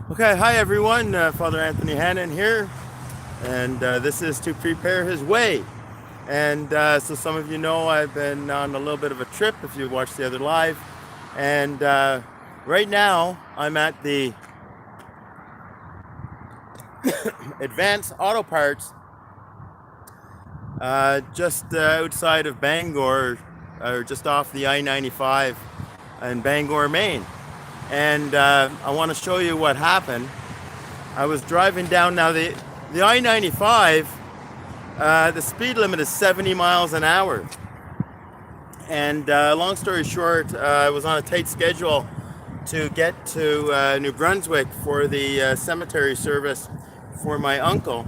Okay, hi everyone. Father Anthony Hannon here, and this is to prepare his way. And so some of you know I've been on a little bit of a trip if you watched the other live. And right now I'm at the Advanced Auto Parts just outside of Bangor, or just off the I95 in Bangor, Maine. And I want to show you what happened. I was driving down now the I95. The speed limit is 70 miles an hour. And long story short, I was on a tight schedule to get to New Brunswick for the cemetery service for my uncle.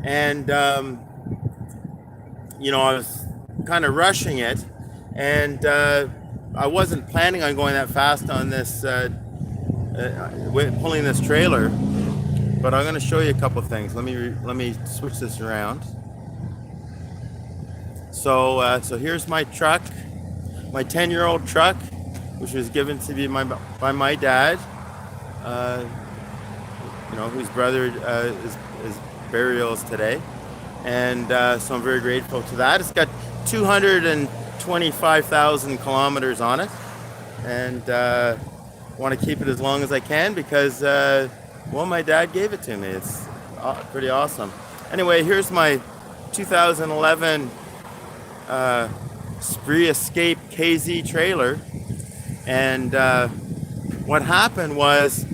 And, I was kind of rushing it. And I wasn't planning on going that fast on this, pulling this trailer. But I'm going to show you a couple things. Let me switch this around. So here's my truck, my 10-year-old truck, which was given to me by my dad, whose brother his burial is today, and so I'm very grateful to that. It's got 225,000 kilometers on it, and want to keep it as long as I can because. Well, my dad gave it to me. It's pretty awesome. Anyway, here's my 2011 Spree Escape KZ trailer. And what happened was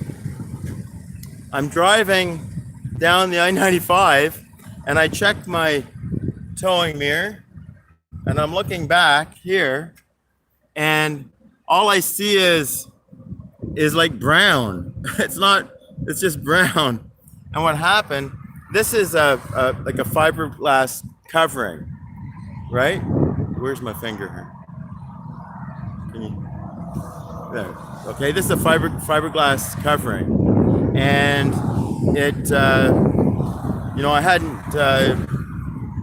I'm driving down the I-95 and I checked my towing mirror and I'm looking back here and all I see is like brown. It's just brown. And what happened, this is like a fiberglass covering, right? Where's my finger here? Can you, there. Okay, this is a fiberglass covering. And it, I hadn't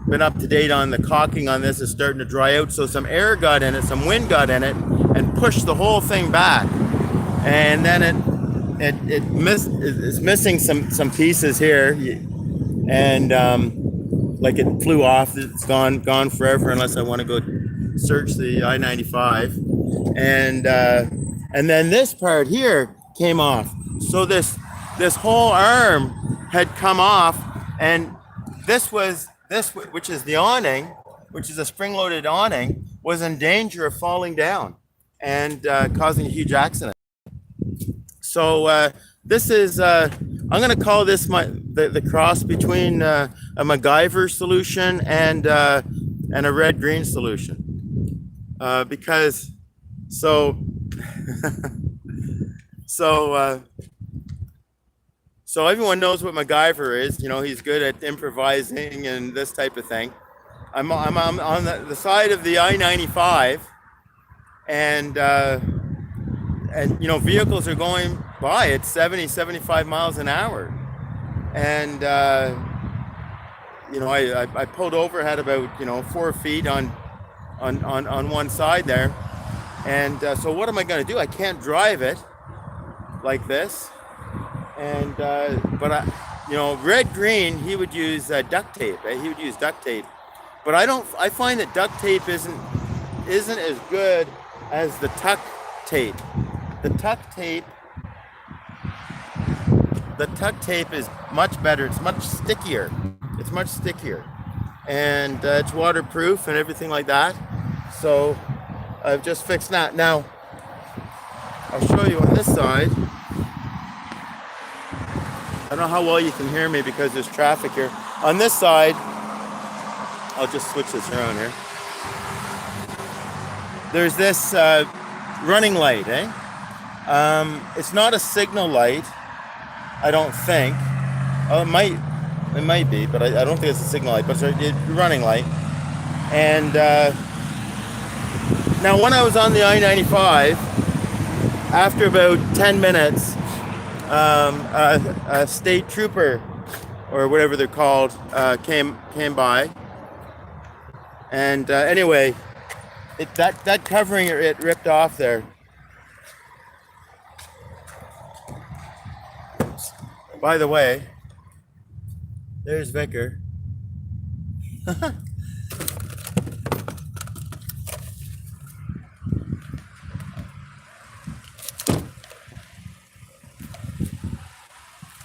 been up to date on the caulking on this. It's starting to dry out. So some air got in it, some wind got in it and pushed the whole thing back. And then it's missing some pieces here, and like it flew off. It's gone forever unless I want to go search the I-95, and then this part here came off. So this whole arm had come off, and this which is the awning, which is a spring-loaded awning, was in danger of falling down and causing a huge accident. So this is, I'm going to call this the cross between a MacGyver solution and a red-green solution. Because, so everyone knows what MacGyver is. He's good at improvising and this type of thing. I'm on the side of the I-95 and vehicles are going by at 75 miles an hour. And, I pulled over, had about, 4 feet on one side there. And so what am I going to do? I can't drive it like this. And, but red, green, he would use duct tape. He would use duct tape. But I find that duct tape isn't as good as the tuck tape. The tuck tape is much better. It's much stickier. And it's waterproof and everything like that. So I've just fixed that. Now, I'll show you on this side. I don't know how well you can hear me because there's traffic here. On this side, I'll just switch this around here. There's this running light, it's not a signal light, I don't think. Oh, it might be, but I don't think it's a signal light, but it's a running light. And now when I was on the I-95, after about 10 minutes, a state trooper, or whatever they're called, came by. And anyway, that covering, it ripped off there. By the way, there's Vicar.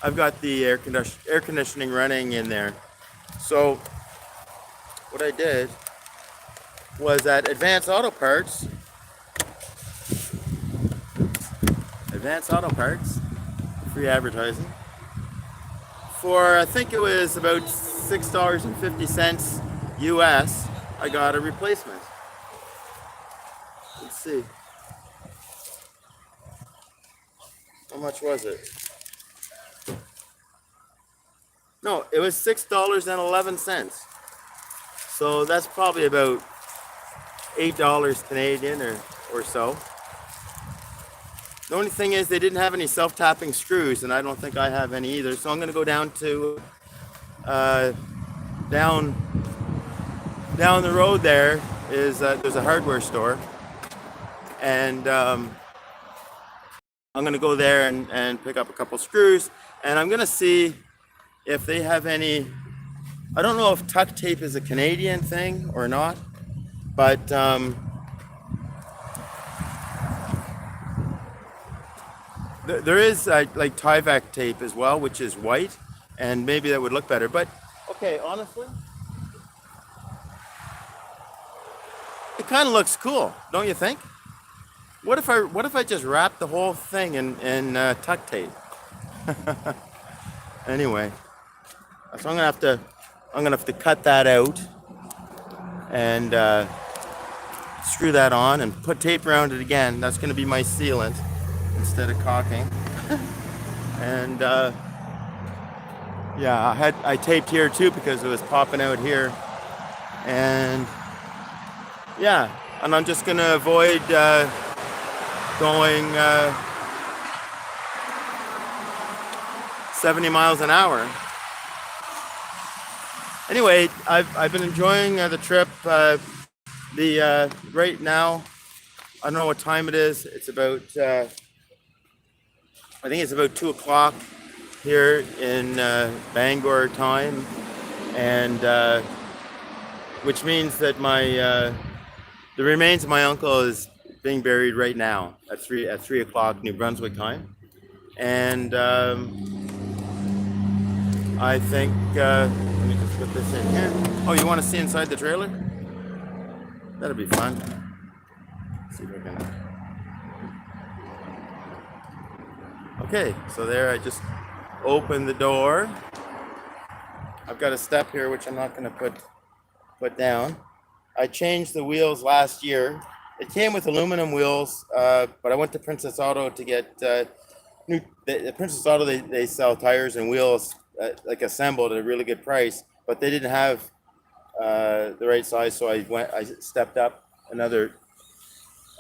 I've got the air conditioning running in there. So what I did was at Advanced Auto Parts, free advertising, for I think it was about $6.50 US, I got a replacement. Let's see. How much was it? No, it was $6.11. So that's probably about $8 Canadian or so. The only thing is they didn't have any self-tapping screws, and I don't think I have any either. So I'm going to go down to down the road. There is there's a hardware store, and I'm going to go there and pick up a couple screws, and I'm going to see if they have any. I don't know if tuck tape is a Canadian thing or not, but there is like Tyvek tape as well, which is white, and maybe that would look better. But okay, honestly, it kind of looks cool, don't you think? What if I just wrap the whole thing in tuck tape? Anyway, so I'm gonna have to cut that out and screw that on and put tape around it again. That's gonna be my sealant instead of caulking. And yeah, I taped here too because it was popping out here. And yeah, and I'm just gonna avoid going 70 miles an hour. Anyway, I've been enjoying the trip. Right now, I don't know what time it is. It's about I think it's about 2 o'clock here in Bangor time, and which means that the remains of my uncle is being buried right now at 3 o'clock New Brunswick time, and I think let me just put this in here. Oh, you want to see inside the trailer? That'll be fun. Let's see if I can. Okay, so there I just opened the door. I've got a step here which I'm not going to put down. I changed the wheels last year. It came with aluminum wheels, but I went to Princess Auto to get new. The Princess Auto they sell tires and wheels like assembled at a really good price, but they didn't have the right size, so I stepped up another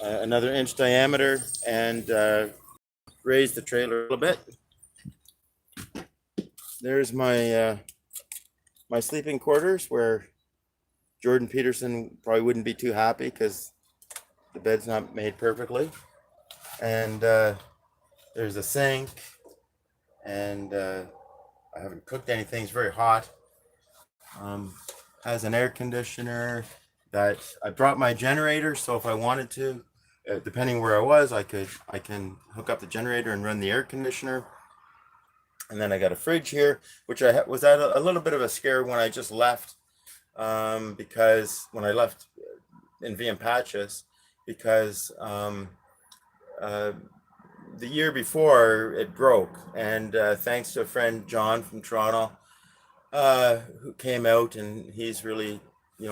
inch diameter and raised the trailer a little bit. There's my my sleeping quarters, where Jordan Peterson probably wouldn't be too happy because the bed's not made perfectly. And there's a sink, and I haven't cooked anything. It's very hot. Has an air conditioner that I brought my generator, so if I wanted to, depending where I was, I can hook up the generator and run the air conditioner. And then I got a fridge here, which I was at a little bit of a scare when I just left, because when I left in Patches, because the year before it broke, and thanks to a friend John from Toronto, who came out, and he's really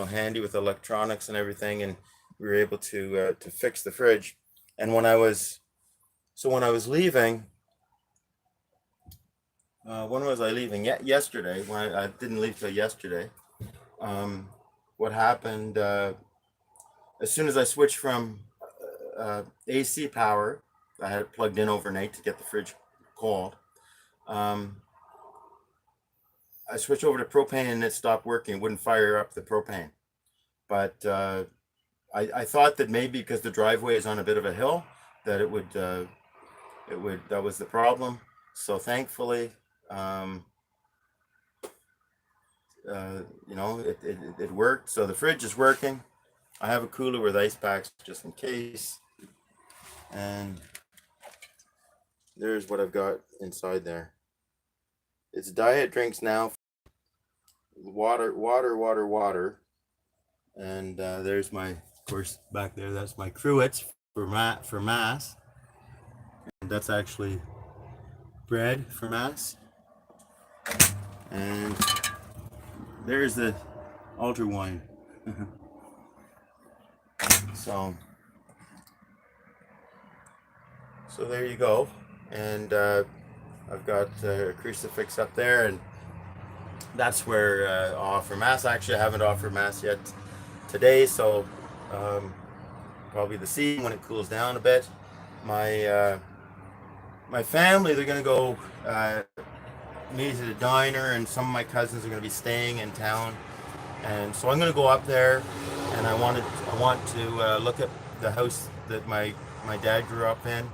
handy with electronics and everything, and we were able to fix the fridge. And when I was leaving, when was I leaving? Yesterday. When I didn't leave till yesterday. What happened? As soon as I switched from AC power, I had it plugged in overnight to get the fridge cold. I switched over to propane and it stopped working. It wouldn't fire up the propane. But I thought that maybe because the driveway is on a bit of a hill, that that was the problem. So thankfully, Um, you know, it worked. So the fridge is working. I have a cooler with ice packs just in case. And there's what I've got inside there. It's diet drinks now. Water, water, water, water. And there's my, of course, back there, that's my cruets for mass. And that's actually bread for mass. And there's the altar wine. So there you go. And I've got a crucifix up there, and that's where I'll offer mass. Actually, I haven't offered mass yet today, so probably this evening when it cools down a bit. My family, they're gonna go meet at a diner, and some of my cousins are gonna be staying in town, and so I'm gonna go up there, and I want to look at the house that my dad grew up in.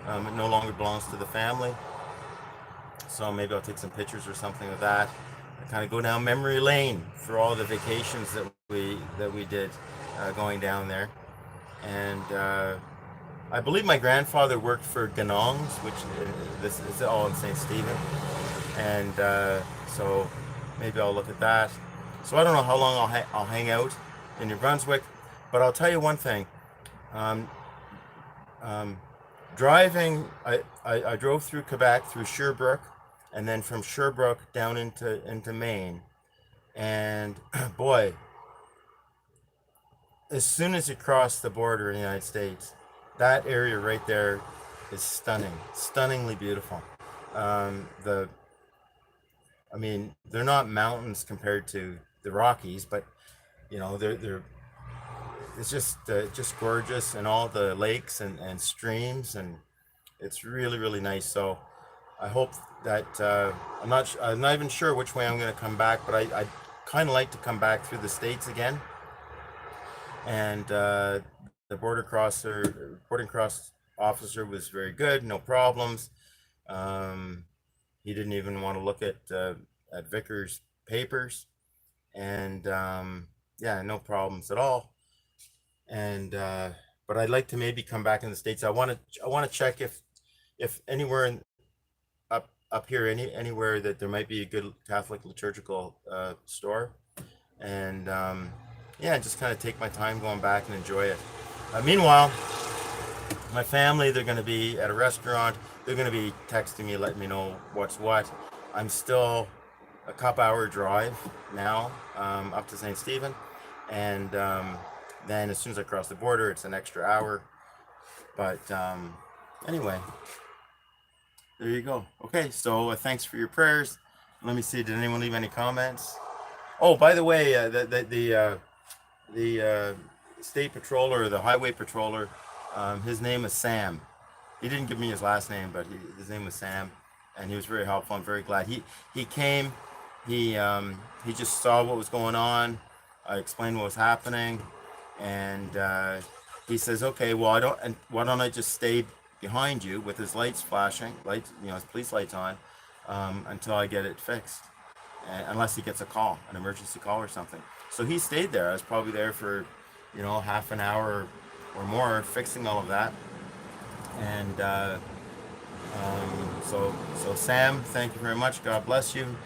It no longer belongs to the family, so maybe I'll take some pictures or something of that. I kind of go down memory lane for all the vacations that we did going down there. And I believe my grandfather worked for Ganong's, which this is all in St. Stephen, and so maybe I'll look at that. So I don't know how long I'll hang out in New Brunswick, but I'll tell you one thing. Driving, I drove through Quebec, through Sherbrooke, and then from Sherbrooke down into Maine. And boy, as soon as you cross the border in the United States, that area right there is stunning, stunningly beautiful. I mean, they're not mountains compared to the Rockies, but you know, it's just gorgeous, and all the lakes and streams, and it's really, really nice. So I hope that I'm not even sure which way I'm going to come back, but I kind of like to come back through the States again. And the border cross officer was very good, no problems. He didn't even want to look at Vickers' papers, and yeah, no problems at all. And but I'd like to maybe come back in the States. I want to check if anywhere up here anywhere that there might be a good Catholic liturgical store, and yeah, just kind of take my time going back and enjoy it. Meanwhile, my family, they're going to be at a restaurant. They're going to be texting me, letting me know what's what. I'm still a couple-hour drive now up to St. Stephen, and then as soon as I cross the border, it's an extra hour. But anyway, there you go. Okay, so thanks for your prayers. Let me see, did anyone leave any comments? Oh, by the way, the state patroller, or the highway patroller, his name is Sam. He didn't give me his last name, but his name was Sam, and he was very helpful. I'm very glad he came. He just saw what was going on. I explained what was happening, and he says, "Okay, well, why don't I just stay behind you with his lights flashing, his police lights on, until I get it fixed, unless he gets a call, an emergency call or something." So he stayed there. I was probably there for, half an hour or more fixing all of that. And so Sam, thank you very much. God bless you.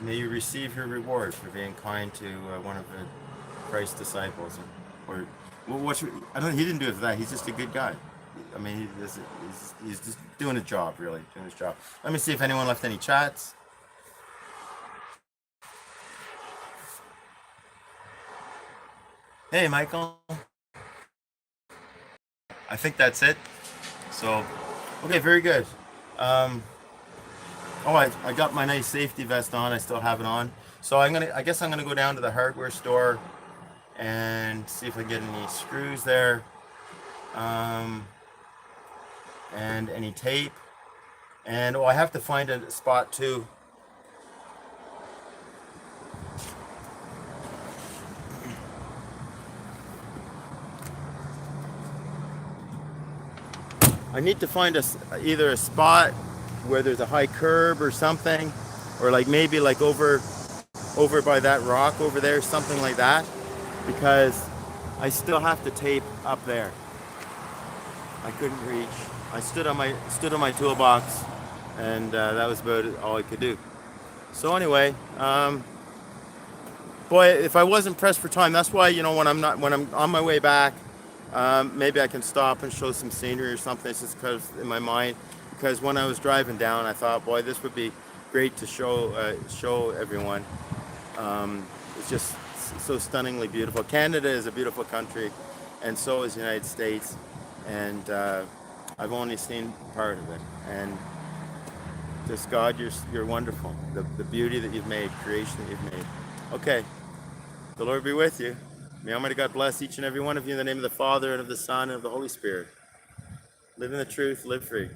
May you receive your reward for being kind to one of the Christ's disciples. Or he didn't do it for that. He's just a good guy. I mean, he's just doing a job, really, doing his job. Let me see if anyone left any chats. Hey, Michael. I think that's it. So, okay, very good. I got my nice safety vest on. I still have it on. So I guess I'm gonna go down to the hardware store and see if I get any screws there, and any tape. And I have to find a spot too. I need to find either a spot where there's a high curb or something, or like maybe like over by that rock over there, something like that, because I still have to tape up there. I couldn't reach. I stood on my toolbox, and that was about all I could do. So anyway, boy, if I wasn't pressed for time, that's why, when I'm on my way back, maybe I can stop and show some scenery or something. It's just because in my mind, because when I was driving down, I thought, boy, this would be great to show everyone. It's just so stunningly beautiful. Canada is a beautiful country, and so is the United States. And I've only seen part of it. And just God, you're wonderful. The beauty that you've made, creation that you've made. Okay, the Lord be with you. May Almighty God bless each and every one of you in the name of the Father and of the Son and of the Holy Spirit. Live in the truth, live free.